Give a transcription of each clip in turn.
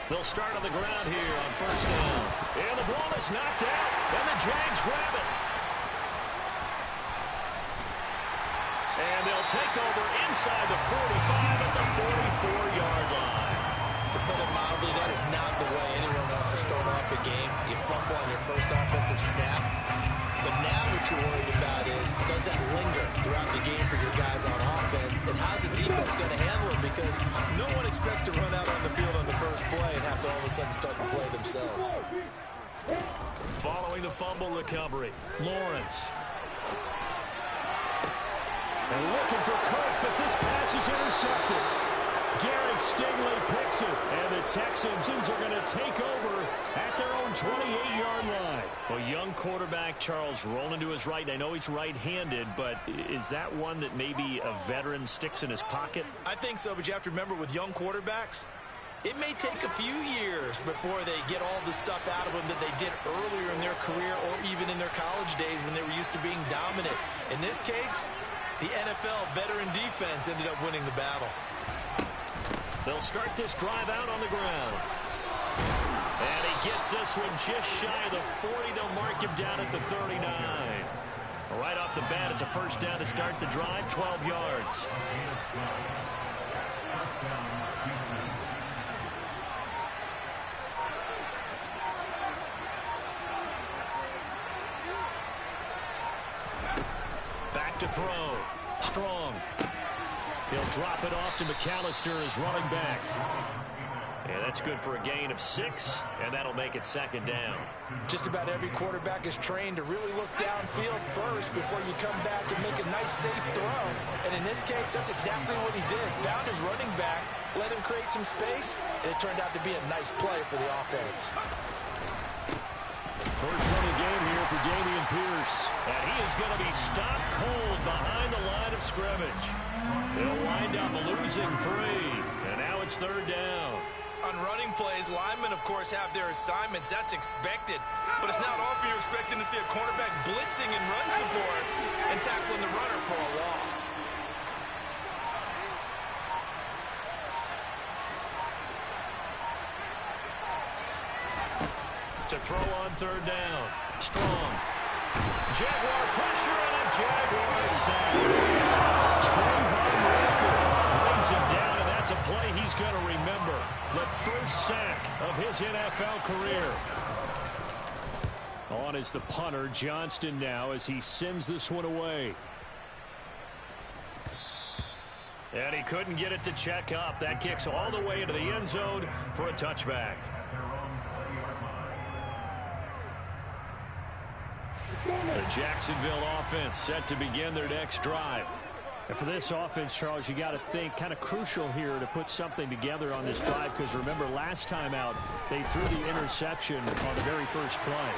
They'll start on the ground here on first down. And the ball is knocked out. And the Jags grab it. And they'll take over inside the 45 at the 44-yard line. To put it mildly, that is not the way anyone wants to start off a game. You fumble on your first offensive snap. But now what you're worried about is, does that linger throughout the game for your guys on offense? And how's the defense going to handle it? Because no one expects to run out on the field on the first play and have to all of a sudden start to play themselves. Following the fumble recovery, Lawrence. And looking for Kirk, but this pass is intercepted. Derek Stingley picks it, and the Texans are going to take over at their own 28-yard line. Well, young quarterback Charles rolling to his right. I know he's right-handed, but is that one that maybe a veteran sticks in his pocket? I think so, but you have to remember with young quarterbacks, it may take a few years before they get all the stuff out of them that they did earlier in their career or even in their college days when they were used to being dominant. In this case, the NFL veteran defense ended up winning the battle. They'll start this drive out on the ground. And he gets this one just shy of the 40. They'll mark him down at the 39. Right off the bat, it's a first down to start the drive, 12 yards. Back to throw. Strong. He'll drop it off to McAllister as running back. And that's good for a gain of 6, and that'll make it second down. Just about every quarterback is trained to really look downfield first before you come back and make a nice, safe throw. And in this case, that's exactly what he did. Found his running back, let him create some space, and it turned out to be a nice play for the offense. First running game here for Dameon Pierce. And he is going to be stopped cold behind the line of scrimmage. They'll wind up losing 3. And now it's third down. On running plays, linemen, of course, have their assignments. That's expected. But it's not often you're expecting to see a cornerback blitzing in run support and tackling the runner for a loss. To throw on third down. Strong. Jaguar pressure and a Jaguar sack. Trayvon Walker brings him down, and that's a play he's going to remember. The first sack of his NFL career. On is the punter, Johnston, now as he sends this one away. And he couldn't get it to check up. That kicks all the way into the end zone for a touchback. The Jacksonville offense set to begin their next drive. And for this offense, Charles, you got to think kind of crucial here to put something together on this drive, because remember last time out they threw the interception on the very first play.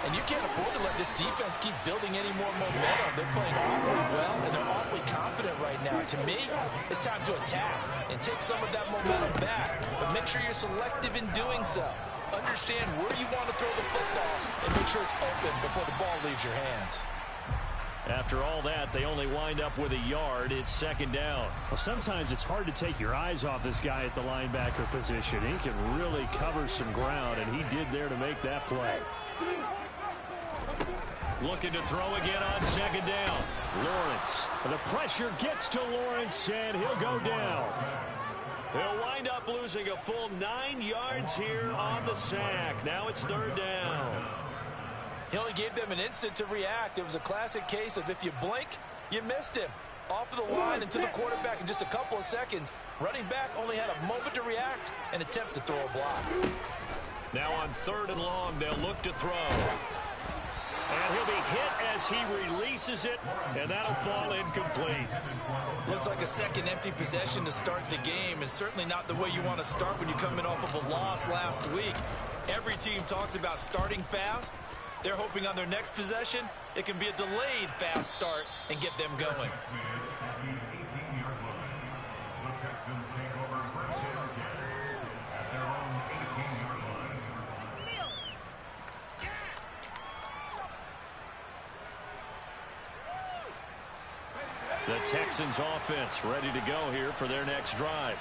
And you can't afford to let this defense keep building any more momentum. They're playing awfully well, and they're awfully confident right now. To me, it's time to attack and take some of that momentum back, but make sure you're selective in doing so. Understand where you want to throw the football and make sure it's open before the ball leaves your hands. After all that, they only wind up with a yard. It's second down. Well, sometimes it's hard to take your eyes off this guy at the linebacker position. He can really cover some ground, and he did there to make that play. Looking to throw again on second down. Lawrence. The pressure gets to Lawrence, and he'll go down. They'll wind up losing a full 9 yards here on the sack. Now it's third down. He only gave them an instant to react. It was a classic case of if you blink, you missed him. Off of the line and to the quarterback in just a couple of seconds. Running back only had a moment to react and attempt to throw a block. Now on third and long, they'll look to throw. And he'll be hit as he releases it, and that'll fall incomplete. Looks like a second empty possession to start the game, and certainly not the way you want to start when you're coming off of a loss last week. Every team talks about starting fast, They're hoping on their next possession, it can be a delayed fast start and get them going. The Texans offense ready to go here for their next drive.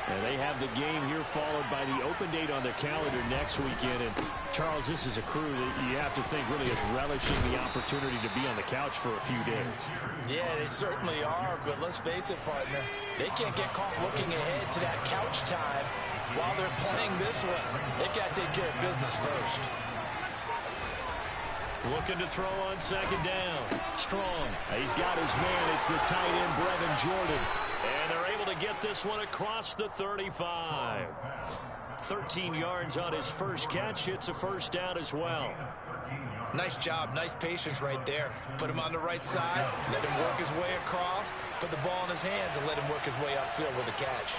And they have the game here followed by the open date on their calendar next weekend. And, Charles, this is a crew that you have to think really is relishing the opportunity to be on the couch for a few days. Yeah, they certainly are, but let's face it, partner. They can't get caught looking ahead to that couch time while they're playing this one. They've got to take care of business first. Looking to throw on second down. Strong. He's got his man. It's the tight end, Brevin Jordan. And they're able to get this one across the 35. 13 yards on his first catch. It's a first down as well. Nice job. Nice patience right there. Put him on the right side. Let him work his way across. Put the ball in his hands and let him work his way upfield with a catch.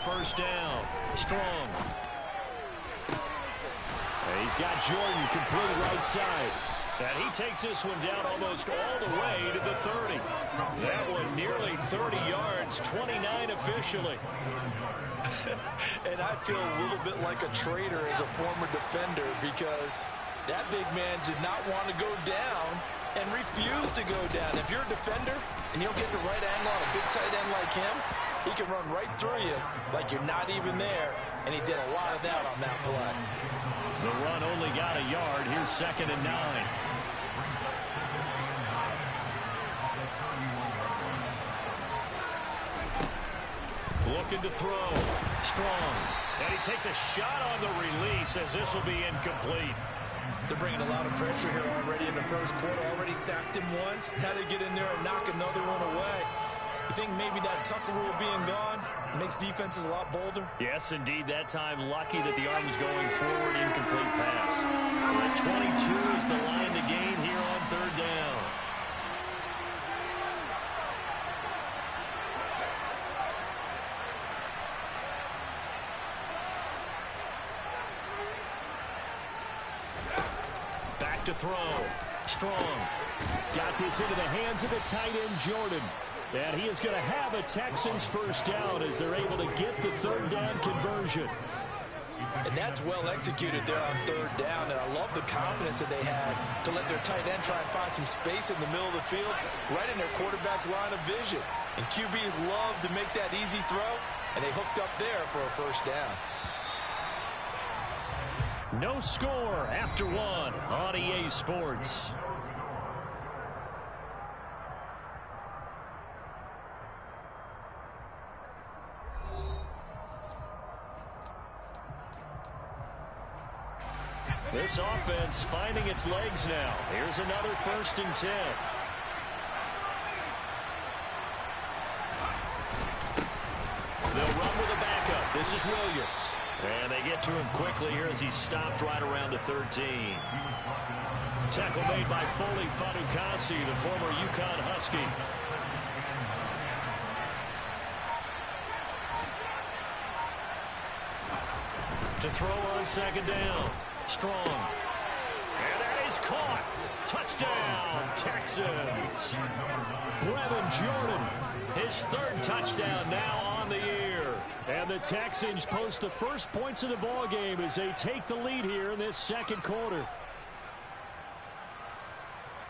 First down. Strong. He's got Jordan complete right side. And he takes this one down almost all the way to the 30. That one nearly 30 yards, 29 officially. And I feel a little bit like a traitor as a former defender because that big man did not want to go down and refused to go down. If you're a defender and you don't get the right angle on a big tight end like him, he can run right through you like you're not even there, and he did a lot of that on that play. The run only got a yard. Here's 2nd and 9. Looking to throw. Strong. And he takes a shot on the release as this will be incomplete. They're bringing a lot of pressure here already in the first quarter. Already sacked him once. Had to get in there and knock another one away. You think maybe that Tucker rule being gone makes defenses a lot bolder? Yes, indeed. That time, lucky that the arm was going forward. Incomplete pass. But 22 is the line to gain here on 3rd down. Back to throw. Strong. Got this into the hands of the tight end, Jordan. And he is going to have a Texans first down as they're able to get the 3rd down conversion. And that's well executed there on 3rd down. And I love the confidence that they had to let their tight end try and find some space in the middle of the field, right in their quarterback's line of vision. And QBs love to make that easy throw, and they hooked up there for a first down. No score after 1 on EA Sports. This offense finding its legs now. Here's another 1st and 10. They'll run with a backup. This is Williams. And they get to him quickly here as he stopped right around the 13. Tackle made by Foley Fadukasi, the former UConn Husky. To throw on 2nd down. Strong. And that is caught. Touchdown, Texans. Brevin Jordan, his 3rd touchdown now on the year. And the Texans post the first points of the ball game as they take the lead here in this 2nd quarter.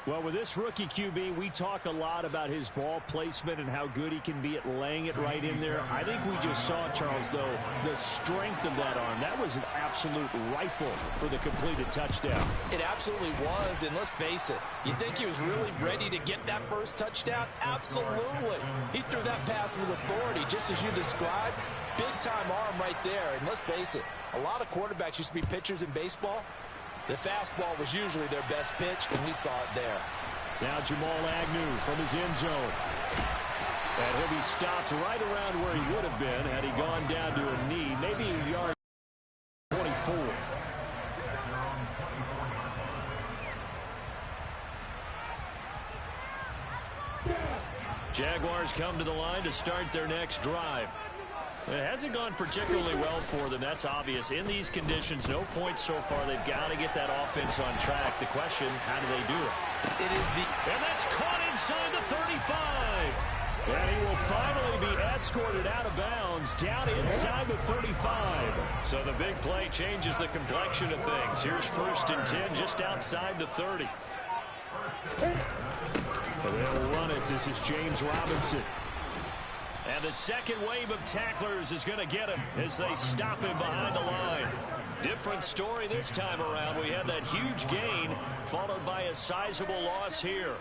Well, with this rookie QB, we talk a lot about his ball placement and how good he can be at laying it right in there. I think we just saw, Charles, though, the strength of that arm. That was an absolute rifle for the completed touchdown. It absolutely was, and let's face it, you think he was really ready to get that first touchdown? Absolutely. He threw that pass with authority, just as you described. Big-time arm right there, and let's face it, a lot of quarterbacks used to be pitchers in baseball. The fastball was usually their best pitch, and we saw it there. Now Jamal Agnew from his end zone. And he'll be stopped right around where he would have been had he gone down to a knee, maybe a yard 24. Jaguars come to the line to start their next drive. It hasn't gone particularly well for them. That's obvious. In these conditions, no points so far. They've got to get that offense on track. The question, how do they do it? And that's caught inside the 35. And he will finally be escorted out of bounds down inside the 35. So the big play changes the complexion of things. Here's 1st and 10 just outside the 30. They'll run it. This is James Robinson. And the second wave of tacklers is going to get him as they stop him behind the line. Different story this time around. We had that huge gain followed by a sizable loss here.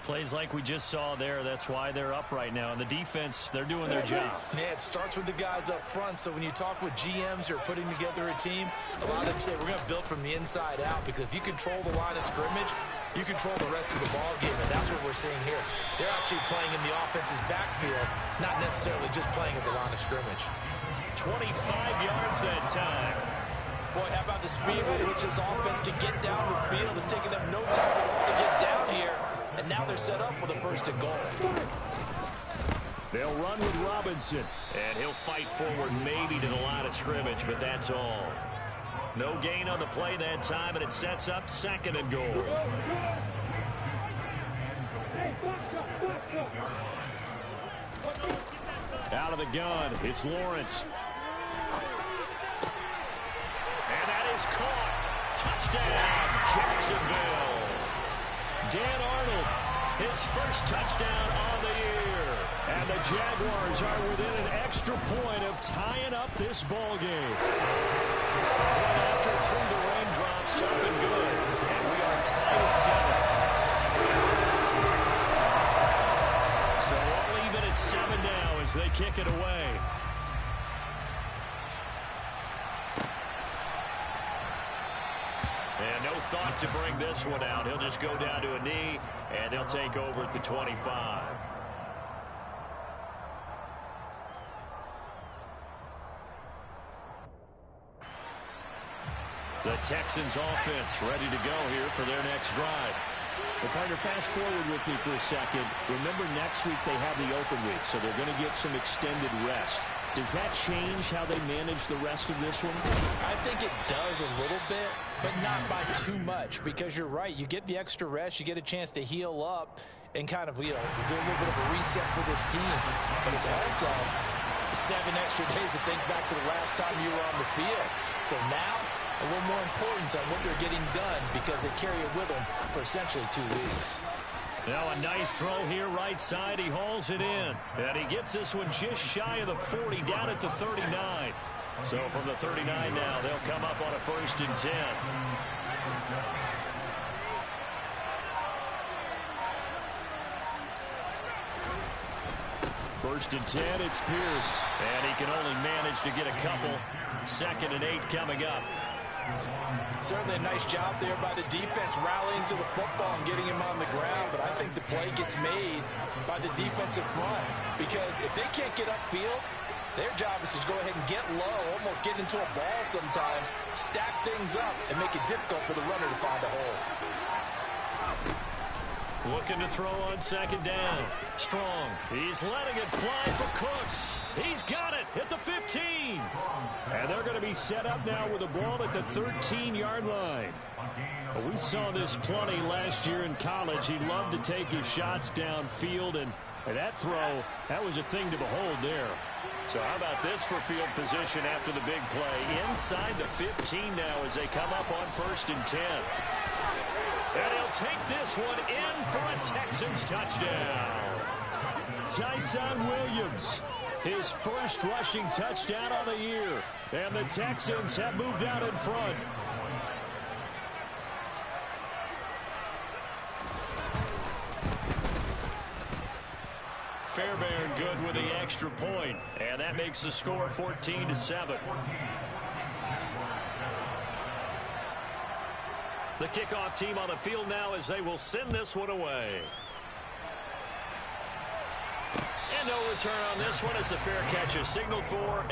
Plays like we just saw there. That's why they're up right now. And the defense, they're doing their job. Yeah, it starts with the guys up front. So when you talk with GMs who are putting together a team, a lot of them say we're going to build from the inside out, because if you control the line of scrimmage, you control the rest of the ball game, and that's what we're seeing here. They're actually playing in the offense's backfield, not necessarily just playing at the line of scrimmage. 25 yards that time. Boy, how about the speed with which this offense can get down the field? It's taking them no time at all to get down here, and now they're set up with a 1st and goal. They'll run with Robinson. And he'll fight forward maybe to the line of scrimmage, but that's all. No gain on the play that time, and it sets up 2nd and goal. Out of the gun, it's Lawrence. And that is caught. Touchdown, Jacksonville. Dan Arnold, his first touchdown on the year. And the Jaguars are within an extra point of tying up this ball game. After through the raindrops, up and good. And we are tied at 7. So all even at 7 now as they kick it away. And no thought to bring this one out. He'll just go down to a knee, and they'll take over at the 25. The Texans offense ready to go here for their next drive. Well, partner, fast forward with me for a second. Remember, next week they have the open week, so they're going to get some extended rest. Does that change how they manage the rest of this one? I think it does a little bit, but not by too much, because you're right. You get the extra rest, you get a chance to heal up and kind of, do a little bit of a reset for this team. But it's also 7 extra days to think back to the last time you were on the field. So now, a little more importance on what they're getting done, because they carry it with them for essentially 2 weeks. Now a nice throw here right side. He hauls it in. And he gets this one just shy of the 40, down at the 39. So from the 39 now, they'll come up on a 1st and 10. First and 10, it's Pierce. And he can only manage to get a couple. 2nd and 8 coming up. Certainly a nice job there by the defense rallying to the football and getting him on the ground, but I think the play gets made by the defensive front, because if they can't get upfield, their job is to go ahead and get low, almost get into a ball sometimes, stack things up, and make it difficult for the runner to find a hole. Looking to throw on 2nd down. Strong. He's letting it fly for Cooks. He's got it at the 15. And they're going to be set up now with the ball at the 13-yard line. Well, we saw this plenty last year in college. He loved to take his shots downfield, and that throw, that was a thing to behold there. So how about this for field position after the big play? Inside the 15 now as they come up on 1st and 10. And he'll take this one in for a Texans touchdown. Tyson Williams, his first rushing touchdown of the year. And the Texans have moved out in front. Fairbairn good with the extra point. And that makes the score 14-7. The kickoff team on the field now as they will send this one away. And no return on this one as the fair catch is signaled for.